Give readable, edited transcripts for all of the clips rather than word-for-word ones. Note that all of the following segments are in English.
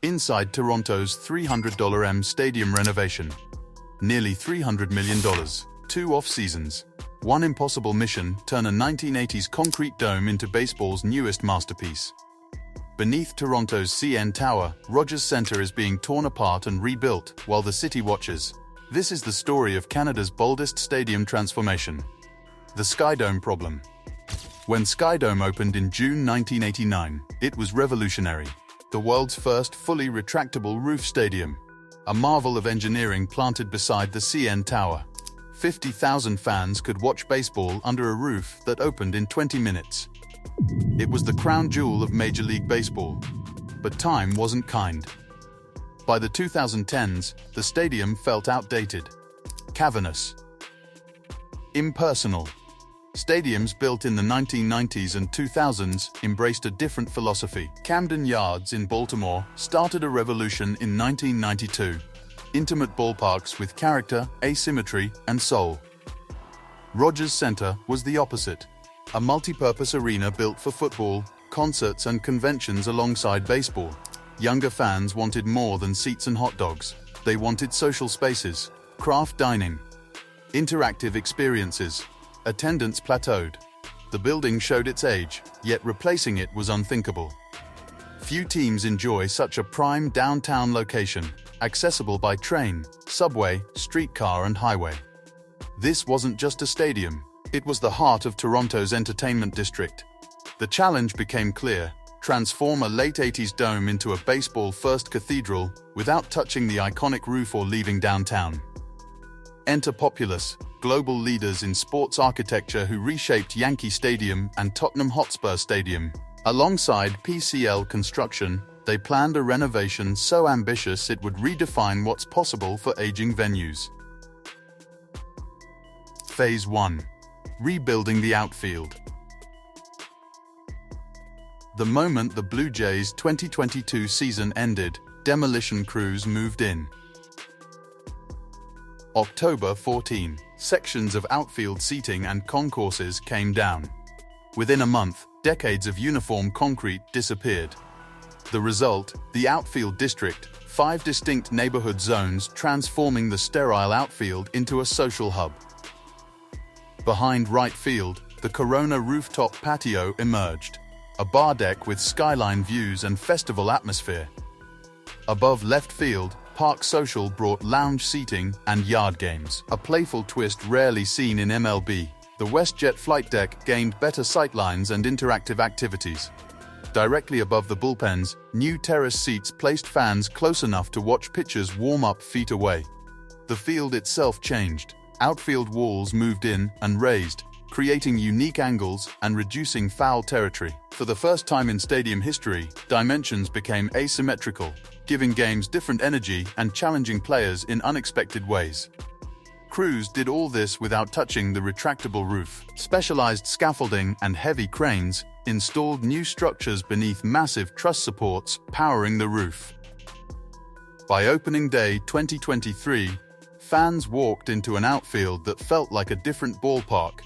Inside Toronto's $300 stadium renovation. Nearly $300 million. 2 off-seasons. One impossible mission: turn a 1980s concrete dome into baseball's newest masterpiece. Beneath Toronto's CN Tower, Rogers Centre is being torn apart and rebuilt while the city watches. This is the story of Canada's boldest stadium transformation. The SkyDome Problem. When SkyDome opened in June 1989, it was revolutionary. The world's first fully retractable roof stadium. A marvel of engineering planted beside the CN Tower. 50,000 fans could watch baseball under a roof that opened in 20 minutes. It was the crown jewel of Major League Baseball. But time wasn't kind. By the 2010s, the stadium felt outdated, cavernous, impersonal. Stadiums built in the 1990s and 2000s embraced a different philosophy. Camden Yards in Baltimore started a revolution in 1992. Intimate ballparks with character, asymmetry, and soul. Rogers Centre was the opposite. A multi-purpose arena built for football, concerts, and conventions alongside baseball. Younger fans wanted more than seats and hot dogs. They wanted social spaces, craft dining, interactive experiences. Attendance plateaued. The building showed its age, yet replacing it was unthinkable. Few teams enjoy such a prime downtown location, accessible by train, subway, streetcar, and highway. This wasn't just a stadium, it was the heart of Toronto's entertainment district. The challenge became clear: transform a late 80s dome into a baseball-first cathedral without touching the iconic roof or leaving downtown. Enter Populous, global leaders in sports architecture who reshaped Yankee Stadium and Tottenham Hotspur Stadium. Alongside PCL Construction, they planned a renovation so ambitious it would redefine what's possible for aging venues. Phase 1. Rebuilding the outfield. The moment the Blue Jays' 2022 season ended, demolition crews moved in. October 14. Sections of outfield seating and concourses came down. Within a month, decades of uniform concrete disappeared. The result, the outfield district, 5 distinct neighborhood zones transforming the sterile outfield into a social hub. Behind right field, the Corona rooftop patio emerged, a bar deck with skyline views and festival atmosphere. Above left field, Park Social brought lounge seating and yard games, a playful twist rarely seen in MLB. The WestJet flight deck gained better sightlines and interactive activities. Directly above the bullpens, new terrace seats placed fans close enough to watch pitchers warm up feet away. The field itself changed. Outfield walls moved in and raised, creating unique angles and reducing foul territory. For the first time in stadium history, dimensions became asymmetrical, giving games different energy and challenging players in unexpected ways. Crews did all this without touching the retractable roof. Specialized scaffolding and heavy cranes installed new structures beneath massive truss supports powering the roof. By opening day 2023, fans walked into an outfield that felt like a different ballpark,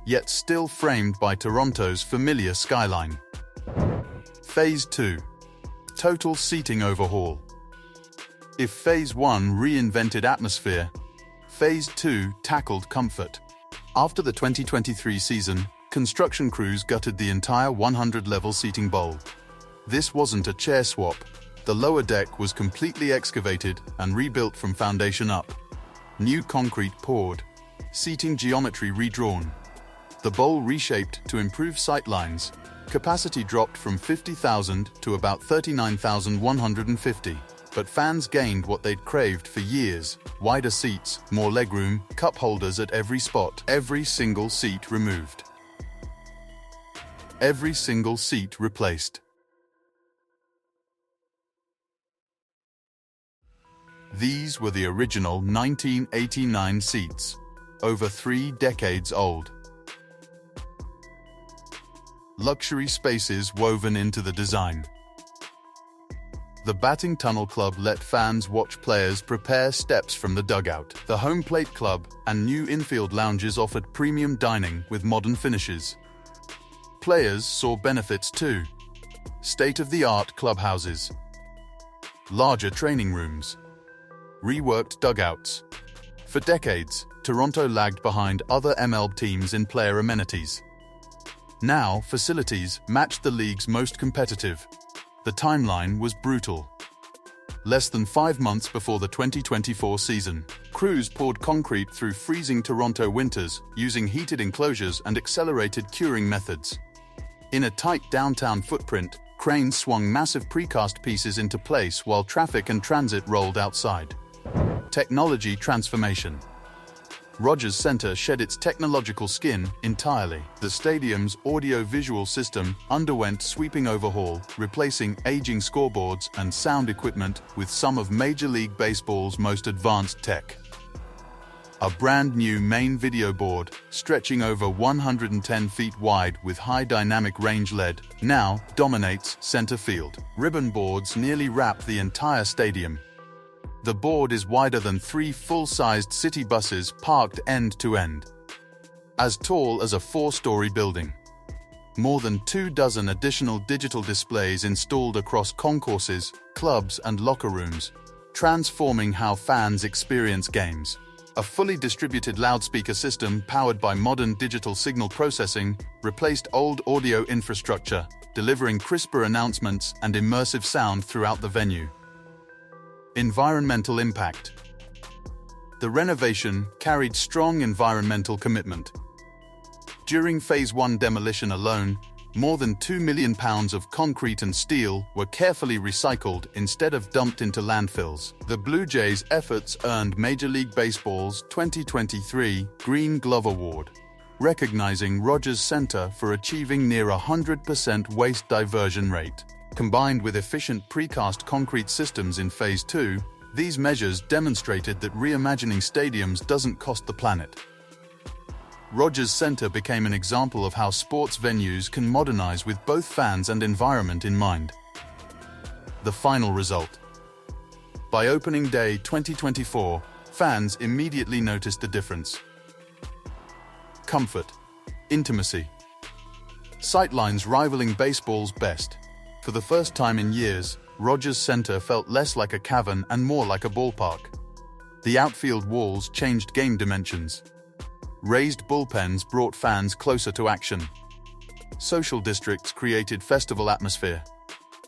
yet still framed by Toronto's familiar skyline. Phase 2. Total seating overhaul. If Phase 1 reinvented atmosphere, Phase 2 tackled comfort. After the 2023 season, construction crews gutted the entire 100-level seating bowl. This wasn't a chair swap. The lower deck was completely excavated and rebuilt from foundation up. New concrete poured, seating geometry redrawn. The bowl reshaped to improve sightlines. Capacity dropped from 50,000 to about 39,150. But fans gained what they'd craved for years: wider seats, more legroom, cup holders at every spot. Every single seat removed. Every single seat replaced. These were the original 1989 seats, over 3 decades old. Luxury spaces woven into the design. The Batting Tunnel Club let fans watch players prepare steps from the dugout. The Home Plate Club and new infield lounges offered premium dining with modern finishes. Players saw benefits too. State-of-the-art clubhouses, larger training rooms, reworked dugouts. For decades, Toronto lagged behind other MLB teams in player amenities. Now, facilities matched the league's most competitive. The timeline was brutal. Less than 5 months before the 2024 season, crews poured concrete through freezing Toronto winters using heated enclosures and accelerated curing methods. In a tight downtown footprint, cranes swung massive precast pieces into place while traffic and transit rolled outside. Technology transformation. Rogers Centre shed its technological skin entirely. The stadium's audio-visual system underwent sweeping overhaul, replacing aging scoreboards and sound equipment with some of Major League Baseball's most advanced tech. A brand new main video board, stretching over 110 feet wide with high dynamic range LED, now dominates center field. Ribbon boards nearly wrap the entire stadium. The board is wider than 3 full-sized city buses parked end to end. As tall as a 4-story building. More than 24 additional digital displays installed across concourses, clubs, and locker rooms, transforming how fans experience games. A fully distributed loudspeaker system powered by modern digital signal processing replaced old audio infrastructure, delivering crisper announcements and immersive sound throughout the venue. Environmental impact. The renovation carried strong environmental commitment. During Phase 1 demolition alone, more than 2 million pounds of concrete and steel were carefully recycled instead of dumped into landfills. The Blue Jays' efforts earned Major League Baseball's 2023 Green Glove Award, recognizing Rogers Centre for achieving near 100% waste diversion rate. Combined with efficient precast concrete systems in Phase 2, these measures demonstrated that reimagining stadiums doesn't cost the planet. Rogers Centre became an example of how sports venues can modernize with both fans and environment in mind. The final result. By opening day 2024, fans immediately noticed the difference. Comfort, intimacy, sightlines rivaling baseball's best. For the first time in years, Rogers Centre felt less like a cavern and more like a ballpark. The outfield walls changed game dimensions. Raised bullpens brought fans closer to action. Social districts created festival atmosphere.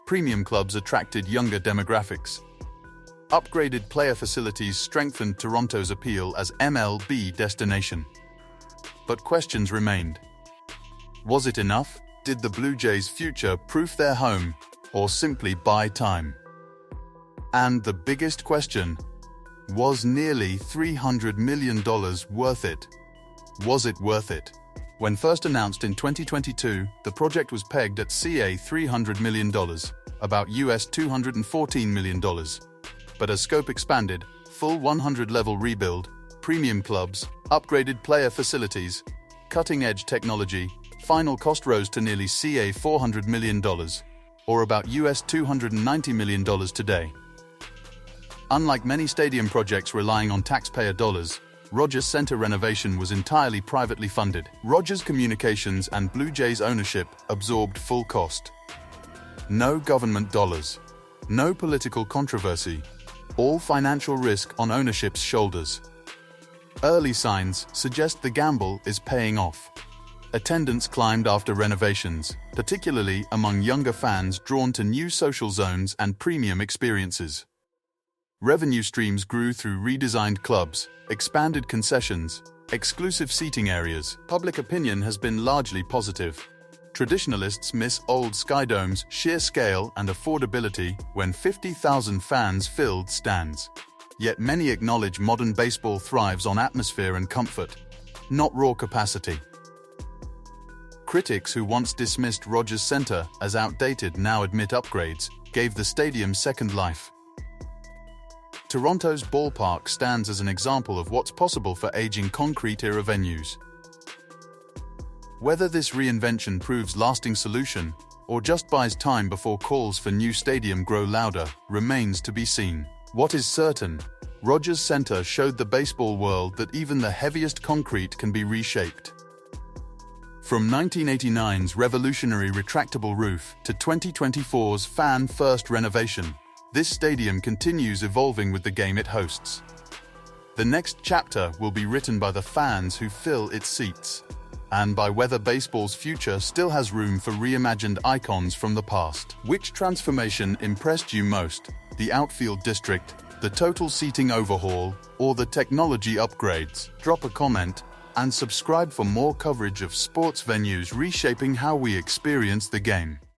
Premium clubs attracted younger demographics. Upgraded player facilities strengthened Toronto's appeal as MLB destination. But questions remained. Was it enough? Did the Blue Jays' future proof their home, or simply buy time? And the biggest question, was nearly $300 million worth it? Was it worth it? When first announced in 2022, the project was pegged at $300 million, about $214 million. But as scope expanded, full 100-level rebuild, premium clubs, upgraded player facilities, cutting-edge technology, final cost rose to nearly $400 million, or about $290 million today. Unlike many stadium projects relying on taxpayer dollars, Rogers Centre renovation was entirely privately funded. Rogers Communications and Blue Jays ownership absorbed full cost. No government dollars, no political controversy, all financial risk on ownership's shoulders. Early signs suggest the gamble is paying off. Attendance climbed after renovations, particularly among younger fans drawn to new social zones and premium experiences. Revenue streams grew through redesigned clubs, expanded concessions, exclusive seating areas. Public opinion has been largely positive. Traditionalists miss old SkyDome's sheer scale and affordability when 50,000 fans filled stands. Yet many acknowledge modern baseball thrives on atmosphere and comfort, not raw capacity. Critics who once dismissed Rogers Centre as outdated now admit upgrades gave the stadium second life. Toronto's ballpark stands as an example of what's possible for aging concrete-era venues. Whether this reinvention proves lasting solution or just buys time before calls for new stadium grow louder remains to be seen. What is certain, Rogers Centre showed the baseball world that even the heaviest concrete can be reshaped. From 1989's revolutionary retractable roof to 2024's fan-first renovation, this stadium continues evolving with the game it hosts. The next chapter will be written by the fans who fill its seats, and by whether baseball's future still has room for reimagined icons from the past. Which transformation impressed you most? The outfield district, the total seating overhaul, or the technology upgrades? Drop a comment and subscribe for more coverage of sports venues reshaping how we experience the game.